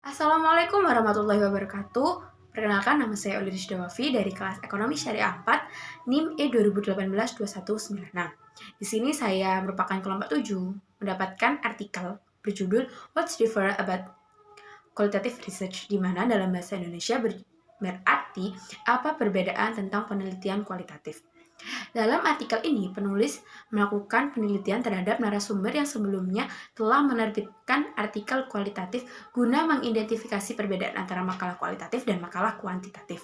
Assalamualaikum warahmatullahi wabarakatuh. Perkenalkan, nama saya Ulidis Dawafi dari kelas Ekonomi Syariah 4, NIM E 2018-2196. Di sini saya merupakan kelompok 7, mendapatkan artikel berjudul What's Different About Qualitative Research, di mana dalam bahasa Indonesia berarti apa perbedaan tentang penelitian kualitatif. Dalam artikel ini, penulis melakukan penelitian terhadap narasumber yang sebelumnya telah menerbitkan artikel kualitatif guna mengidentifikasi perbedaan antara makalah kualitatif dan makalah kuantitatif.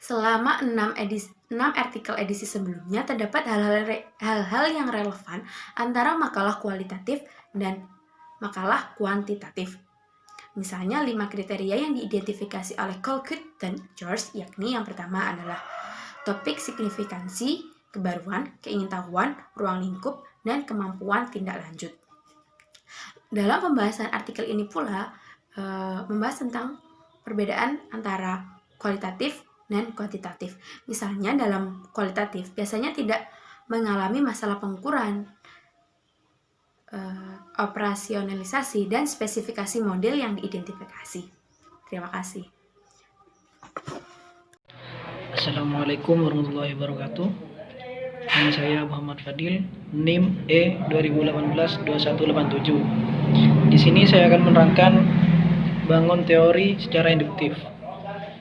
Selama 6 artikel edisi sebelumnya, terdapat hal-hal yang relevan antara makalah kualitatif dan makalah kuantitatif. Misalnya 5 kriteria yang diidentifikasi oleh Colquitt dan George, yakni yang pertama adalah topik, signifikansi, kebaruan, keingintahuan, ruang lingkup, dan kemampuan tindak lanjut. Dalam pembahasan artikel ini pula membahas tentang perbedaan antara kualitatif dan kuantitatif. Misalnya dalam kualitatif biasanya tidak mengalami masalah pengukuran, operasionalisasi, dan spesifikasi model yang diidentifikasi. Terima kasih. Assalamualaikum warahmatullahi wabarakatuh. Nama saya Muhammad Fadil, NIM E 2018-2187. Di sini saya akan menerangkan bangun teori secara induktif.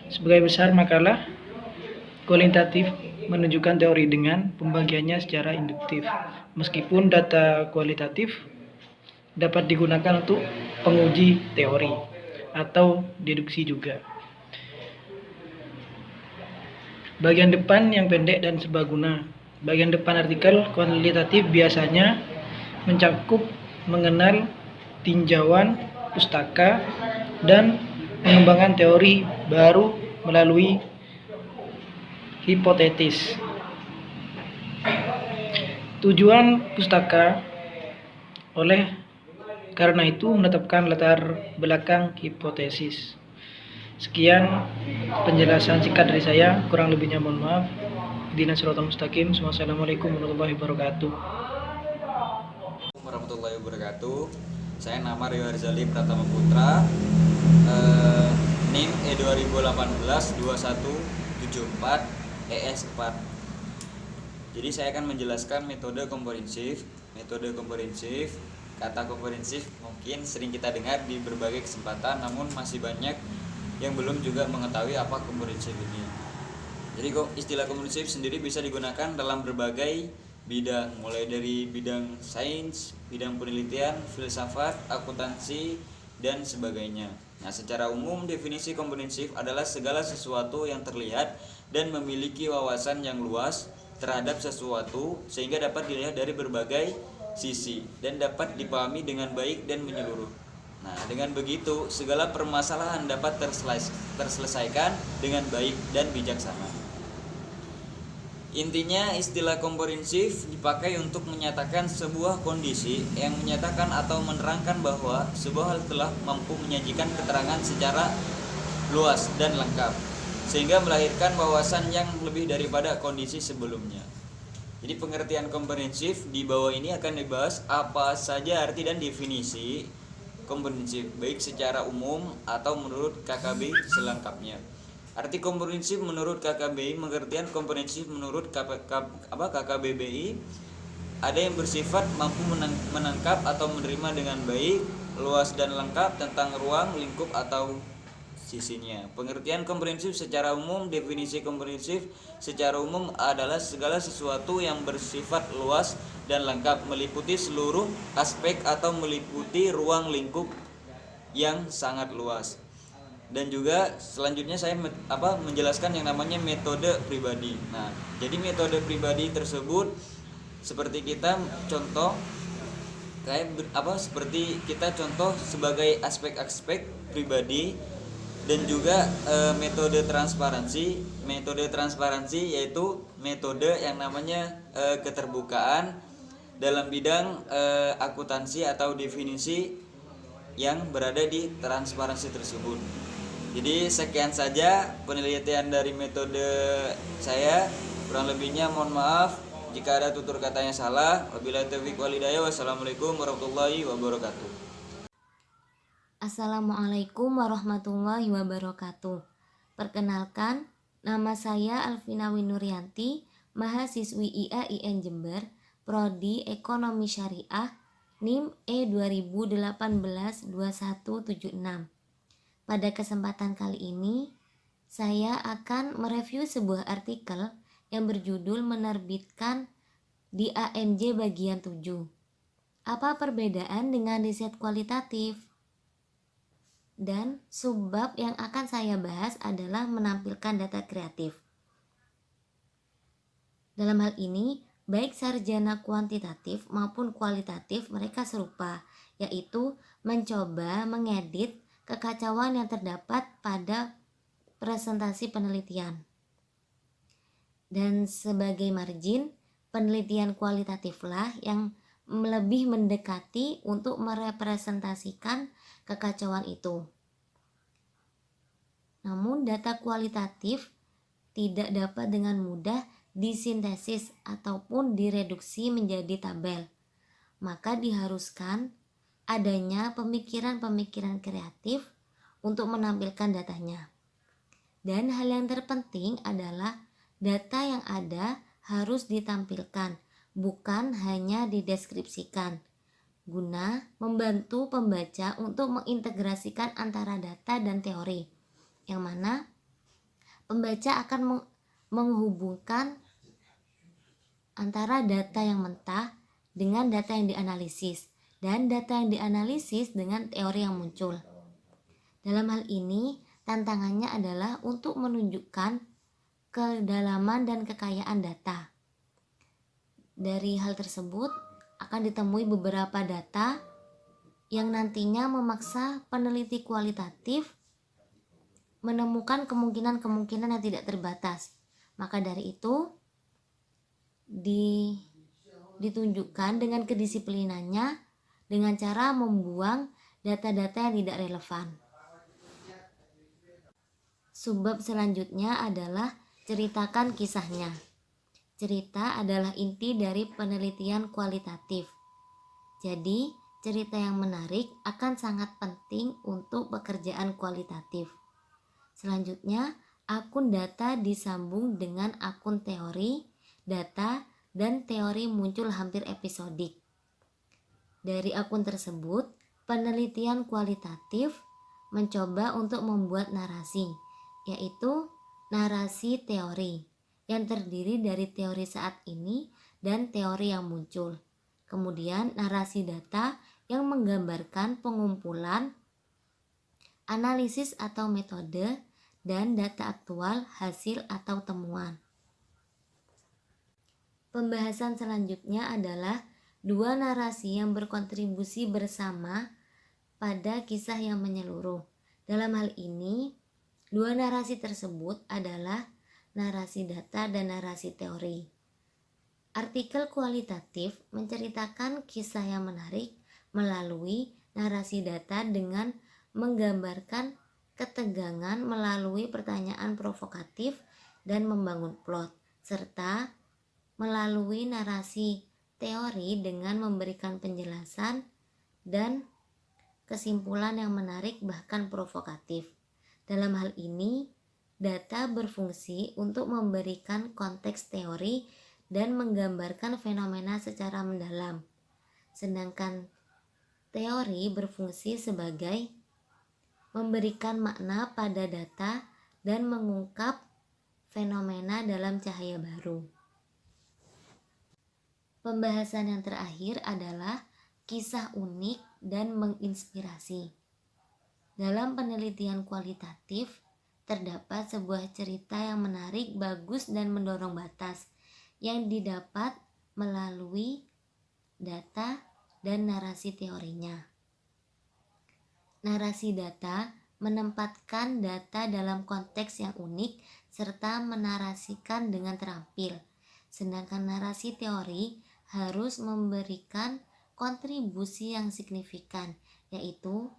Sebagai besar makalah kualitatif menunjukkan teori dengan pembagiannya secara induktif. Meskipun data kualitatif dapat digunakan untuk penguji teori atau deduksi juga. Bagian depan yang pendek dan serbaguna. Bagian depan artikel kualitatif biasanya mencakup mengenal tinjauan pustaka dan mengembangkan teori baru melalui hipotesis. Tujuan pustaka oleh karena itu menetapkan latar belakang hipotesis. Sekian penjelasan singkat dari saya, kurang lebihnya mohon maaf. Ihdinas siratal mustaqim. Wassalamualaikum warahmatullahi wabarakatuh. Warahmatullahi wabarakatuh. Saya nama Rio Arzali Pratama Putra, NIM E 2018-2174 ES4. Jadi saya akan menjelaskan metode komprehensif. Metode komprehensif, kata komprehensif mungkin sering kita dengar di berbagai kesempatan, namun masih banyak yang belum juga mengetahui apa komprehensif ini. Jadi istilah komprehensif sendiri bisa digunakan dalam berbagai bidang, mulai dari bidang sains, bidang penelitian, filsafat, akuntansi, dan sebagainya. Nah, secara umum definisi komprehensif adalah segala sesuatu yang terlihat dan memiliki wawasan yang luas terhadap sesuatu sehingga dapat dilihat dari berbagai sisi dan dapat dipahami dengan baik dan menyeluruh. Nah, dengan begitu segala permasalahan dapat terselesaikan dengan baik dan bijaksana. Intinya, istilah komprehensif dipakai untuk menyatakan sebuah kondisi yang menyatakan atau menerangkan bahwa sebuah hal telah mampu menyajikan keterangan secara luas dan lengkap, sehingga melahirkan wawasan yang lebih daripada kondisi sebelumnya. Jadi pengertian komprehensif di bawah ini akan dibahas apa saja arti dan definisi komprehensif, baik secara umum atau menurut KKBI selengkapnya. Arti komprehensif menurut KKBI, pengertian komprehensif menurut KKBBI ada yang bersifat mampu menangkap atau menerima dengan baik, luas dan lengkap tentang ruang, lingkup atau sisinya. Pengertian komprehensif secara umum, definisi komprehensif secara umum adalah segala sesuatu yang bersifat luas dan lengkap, meliputi seluruh aspek atau meliputi ruang lingkup yang sangat luas. Dan juga selanjutnya saya menjelaskan yang namanya metode pribadi. Nah, jadi metode pribadi tersebut seperti kita contoh seperti kita contoh sebagai aspek-aspek pribadi. Dan juga metode transparansi. Metode transparansi yaitu metode yang namanya keterbukaan dalam bidang akuntansi atau definisi yang berada di transparansi tersebut. Jadi sekian saja penelitian dari metode saya. Kurang lebihnya mohon maaf jika ada tutur katanya salah. Wabillahi taufiq wal hidayah. Wassalamualaikum warahmatullahi wabarakatuh. Assalamualaikum warahmatullahi wabarakatuh. Perkenalkan, nama saya Alvina Winuryanti, mahasiswi IAIN Jember, Prodi Ekonomi Syariah, NIM E2018-2176. Pada kesempatan kali ini, saya akan mereview sebuah artikel yang berjudul menerbitkan di AMJ bagian 7. Apa perbedaan dengan riset kualitatif? Dan subbab yang akan saya bahas adalah menampilkan data kreatif. Dalam hal ini, baik sarjana kuantitatif maupun kualitatif mereka serupa, yaitu mencoba mengedit kekacauan yang terdapat pada presentasi penelitian. Dan sebagai margin, penelitian kualitatiflah yang lebih mendekati untuk merepresentasikan kekacauan itu. Namun data kualitatif tidak dapat dengan mudah disintesis ataupun direduksi menjadi tabel. Maka diharuskan adanya pemikiran-pemikiran kreatif untuk menampilkan datanya. Dan hal yang terpenting adalah data yang ada harus ditampilkan, bukan hanya dideskripsikan, guna membantu pembaca untuk mengintegrasikan antara data dan teori, yang mana pembaca akan menghubungkan antara data yang mentah dengan data yang dianalisis, dan data yang dianalisis dengan teori yang muncul. Dalam hal ini, tantangannya adalah untuk menunjukkan kedalaman dan kekayaan data. Dari hal tersebut akan ditemui beberapa data yang nantinya memaksa peneliti kualitatif menemukan kemungkinan-kemungkinan yang tidak terbatas. Maka dari itu ditunjukkan dengan kedisiplinannya dengan cara membuang data-data yang tidak relevan. Subbab selanjutnya adalah ceritakan kisahnya. Cerita adalah inti dari penelitian kualitatif. Jadi, cerita yang menarik akan sangat penting untuk pekerjaan kualitatif. Selanjutnya, akun data disambung dengan akun teori, data, dan teori muncul hampir episodik. Dari akun tersebut, penelitian kualitatif mencoba untuk membuat narasi, yaitu narasi teori yang terdiri dari teori saat ini dan teori yang muncul. Kemudian narasi data yang menggambarkan pengumpulan, analisis atau metode, dan data aktual, hasil atau temuan. Pembahasan selanjutnya adalah dua narasi yang berkontribusi bersama pada kisah yang menyeluruh. Dalam hal ini, dua narasi tersebut adalah narasi data dan narasi teori. Artikel kualitatif menceritakan kisah yang menarik melalui narasi data dengan menggambarkan ketegangan melalui pertanyaan provokatif dan membangun plot, serta melalui narasi teori dengan memberikan penjelasan dan kesimpulan yang menarik bahkan provokatif. Dalam hal ini, data berfungsi untuk memberikan konteks teori dan menggambarkan fenomena secara mendalam. Sedangkan teori berfungsi sebagai memberikan makna pada data dan mengungkap fenomena dalam cahaya baru. Pembahasan yang terakhir adalah kisah unik dan menginspirasi. Dalam penelitian kualitatif, terdapat sebuah cerita yang menarik, bagus, dan mendorong batas yang didapat melalui data dan narasi teorinya. Narasi data menempatkan data dalam konteks yang unik serta menarasikan dengan terampil, sedangkan narasi teori harus memberikan kontribusi yang signifikan, yaitu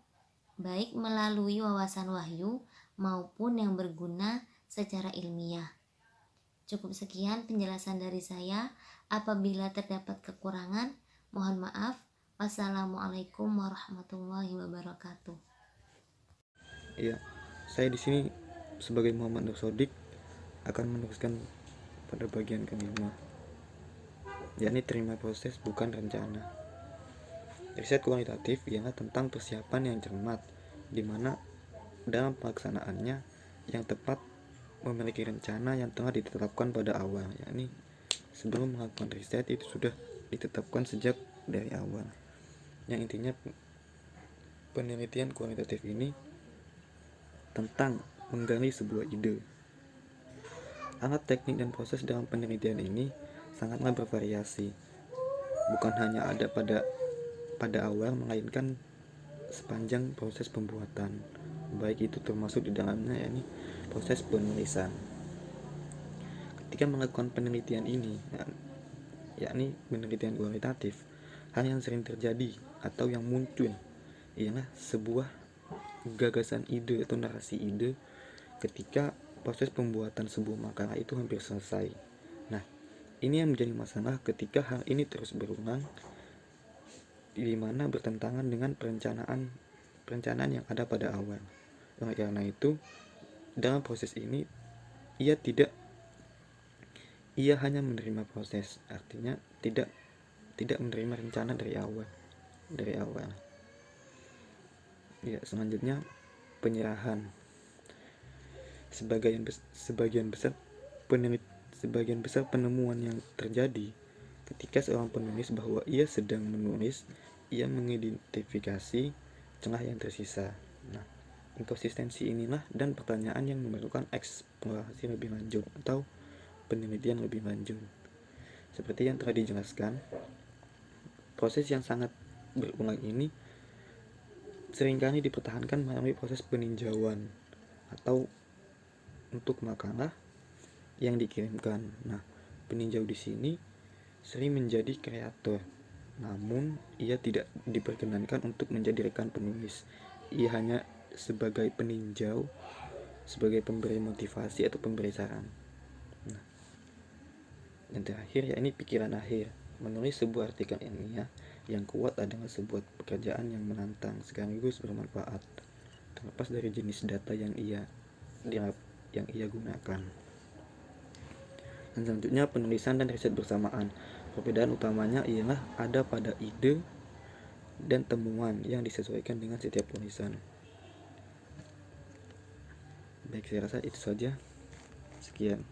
baik melalui wawasan wahyu maupun yang berguna secara ilmiah. Cukup sekian penjelasan dari saya. Apabila terdapat kekurangan, mohon maaf. Wassalamualaikum warahmatullahi wabarakatuh. Ya, saya di sini sebagai Muhammad Nur Sodik akan meneruskan pada bagian kelima, yakni terima proses bukan rencana. Riset kualitatif ialah tentang persiapan yang cermat, di mana dalam pelaksanaannya yang tepat memiliki rencana yang telah ditetapkan pada awal, yakni sebelum melakukan riset itu sudah ditetapkan sejak dari awal. Yang intinya penelitian kualitatif ini tentang menggali sebuah ide. Alat, teknik, dan proses dalam penelitian ini sangatlah bervariasi. Bukan hanya ada pada awal, melainkan sepanjang proses pembuatan. Baik itu termasuk di dalamnya yakni proses penulisan. Ketika melakukan penelitian ini, yakni penelitian kualitatif, hal yang sering terjadi atau yang muncul ialah sebuah gagasan ide atau narasi ide ketika proses pembuatan sebuah makalah itu hampir selesai. Nah, ini yang menjadi masalah ketika hal ini terus berulang, di mana bertentangan dengan perencanaan yang ada pada awal. Oleh karena itu, dalam proses ini ia hanya menerima proses, artinya tidak menerima rencana dari awal. Ya, selanjutnya penyerahan. Sebagian besar penemuan yang terjadi ketika seorang penulis bahwa ia sedang menulis, ia mengidentifikasi celah yang tersisa. Nah, inkonsistensi inilah dan pertanyaan yang memerlukan eksplorasi lebih lanjut atau penelitian lebih lanjut. Seperti yang telah dijelaskan, proses yang sangat berulang ini seringkali dipertahankan melalui proses peninjauan atau untuk makalah yang dikirimkan. Nah, peninjau di sini sering menjadi kreator, namun ia tidak diperkenankan untuk menjadi rekan penulis. Ia hanya sebagai peninjau, sebagai pemberi motivasi atau pemberi saran. Nah, dan terakhir yakni pikiran akhir. Menulis sebuah artikel ilmiah yang kuat adalah sebuah pekerjaan yang menantang sekaligus bermanfaat, terlepas dari jenis data yang ia gunakan. Dan selanjutnya penulisan dan riset bersamaan. Perbedaan utamanya ialah ada pada ide dan temuan yang disesuaikan dengan setiap tulisan. Baik, saya rasa itu saja. Sekian.